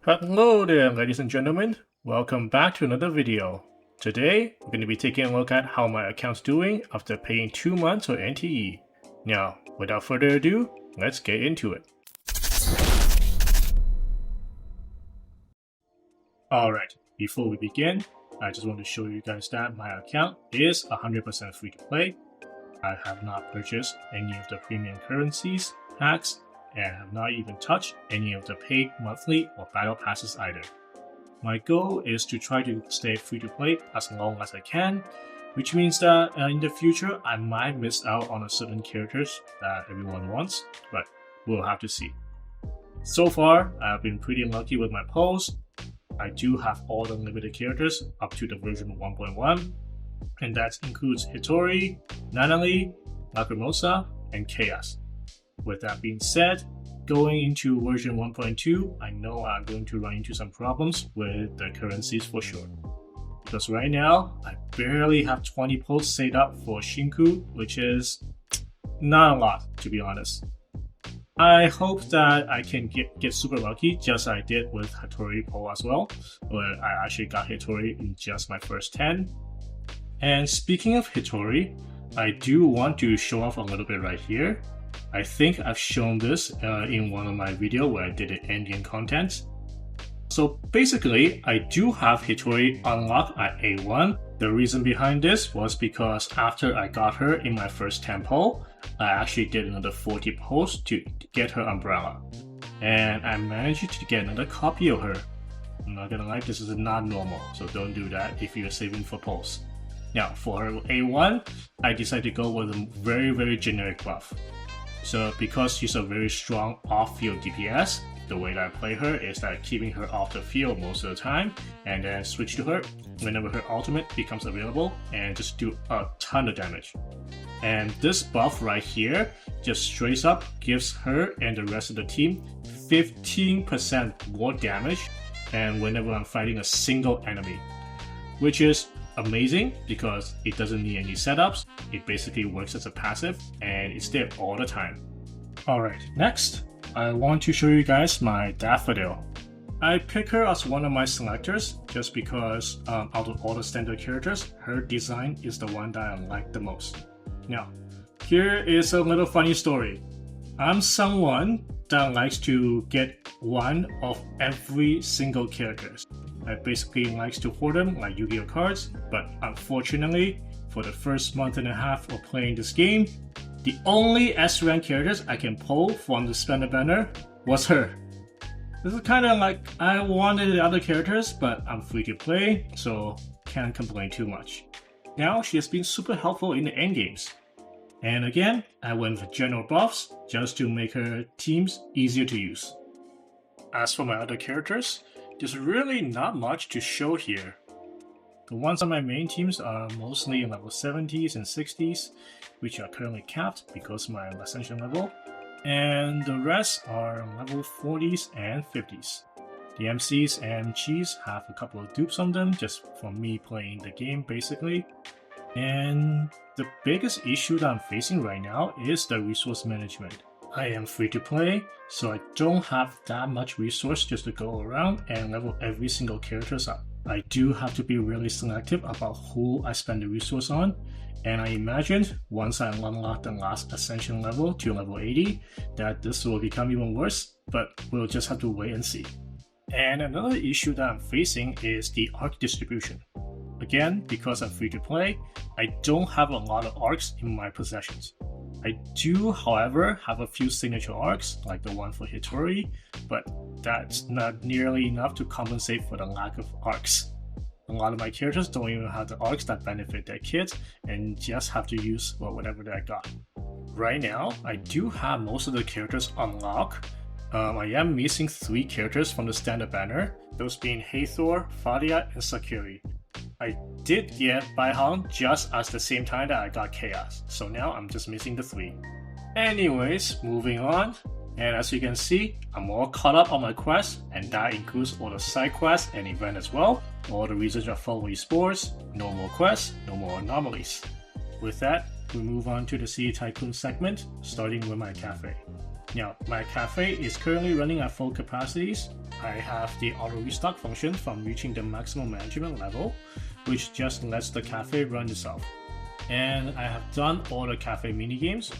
Hello there, ladies and gentlemen. Welcome back to another video. Today, we're going to be taking a look at how my account's doing after paying 2 months of NTE. Now, without further ado, let's get into it. Alright, before we begin, I just want to show you guys that my account is 100% free to play. I have not purchased any of the premium currencies, packs, and have not even touched any of the paid monthly or battle passes either. My goal is to try to stay free to play as long as I can, which means that in the future I might miss out on a certain characters that everyone wants, but we'll have to see. So far, I've been pretty lucky with my pulls. I do have all the limited characters up to the version 1.1, and that includes Hitori, Nanali, Lacrimosa, and Chaos. With that being said, going into version 1.2, I know I'm going to run into some problems with the currencies for sure. Because right now, I barely have 20 pulls set up for Shinku, which is not a lot, to be honest. I hope that I can get super lucky, just like I did with Hitori pull as well, where I actually got Hitori in just my first 10. And speaking of Hitori, I do want to show off a little bit right here. I think I've shown this in one of my videos where I did it endgame content. So basically, I do have Hitori unlocked at A1. The reason behind this was because after I got her in my first 10 pull, I actually did another 40 pulls to get her umbrella. And I managed to get another copy of her. I'm not gonna lie, this is not normal, so don't do that if you're saving for pulls. Now, for her A1, I decided to go with a very generic buff. So because she's a very strong off-field DPS, the way that I play her is that keeping her off the field most of the time, and then switch to her whenever her ultimate becomes available and just do a ton of damage. And this buff right here just straight up gives her and the rest of the team 15% more damage and whenever I'm fighting a single enemy, which is amazing because it doesn't need any setups. It basically works as a passive and it's there all the time. Alright, next I want to show you guys my Daffodil. I pick her as one of my selectors just because out of all the standard characters, her design is the one that I like the most. Now, here is a little funny story. I'm someone that likes to get one of every single characters. I basically likes to hoard them like Yu-Gi-Oh cards, but unfortunately, for the first month and a half of playing this game, the only S-rank characters I can pull from the Spender banner was her. This is kind of like I wanted the other characters, but I'm free to play, so can't complain too much. Now she has been super helpful in the endgames. And again, I went for general buffs just to make her teams easier to use. As for my other characters, there's really not much to show here. The ones on my main teams are mostly in level 70s and 60s, which are currently capped because of my Ascension level, and the rest are level 40s and 50s. The MCs and Cheese have a couple of dupes on them just from me playing the game basically. And the biggest issue that I'm facing right now is the resource management. I am free to play, so I don't have that much resource just to go around and level every single characters up. I do have to be really selective about who I spend the resource on, and I imagined once I unlock the last Ascension level to level 80 that this will become even worse, but we'll just have to wait and see. And another issue that I'm facing is the arc distribution. Again, because I'm free to play, I don't have a lot of arcs in my possessions. I do, however, have a few signature arcs, like the one for Hitori, but that's not nearly enough to compensate for the lack of arcs. A lot of my characters don't even have the arcs that benefit their kits and just have to use whatever that I got. Right now, I do have most of the characters unlocked. I am missing 3 characters from the standard banner, those being Hathor, Fadia, and Sakiri. I did get Baihang just at the same time that I got Chaos, so now I'm just missing the 3. Anyways, moving on, and as you can see, I'm all caught up on my quests, and that includes all the side quests and event as well. All the reasons are following sports, no more quests, no more anomalies. With that, we move on to the City Tycoon segment, starting with my cafe. Now, my cafe is currently running at full capacities. I have the auto restock function from reaching the maximum management level, which just lets the cafe run itself. And I have done all the cafe mini games,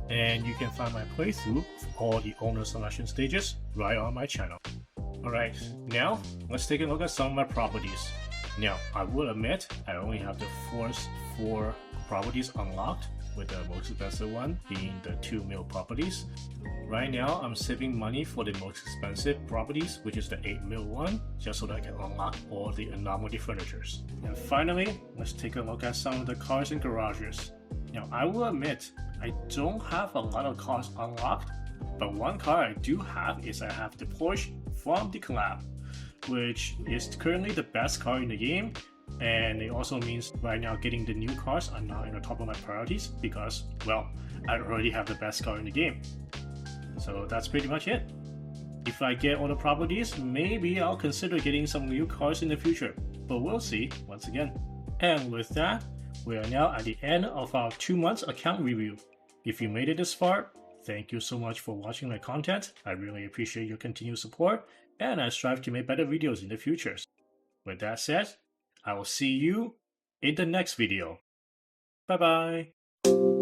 and you can find my playthrough of all the owner selection stages right on my channel. Alright, now let's take a look at some of my properties. Now, I will admit I only have the first 4 properties unlocked, with the most expensive one being the 2 mil properties. Right now, I'm saving money for the most expensive properties, which is the 8 mil one, just so that I can unlock all the anomaly furnitures. And finally, let's take a look at some of the cars and garages. Now, I will admit, I don't have a lot of cars unlocked, but one car I do have is I have the Porsche from the collab, which is currently the best car in the game. And it also means right now getting the new cars are not in the top of my priorities because, well, I already have the best car in the game. So that's pretty much it. If I get all the properties, maybe I'll consider getting some new cars in the future, but we'll see once again. And with that, we are now at the end of our 2 months account review. If you made it this far, thank you so much for watching my content. I really appreciate your continued support, and I strive to make better videos in the future. With that said, I will see you in the next video. Bye bye.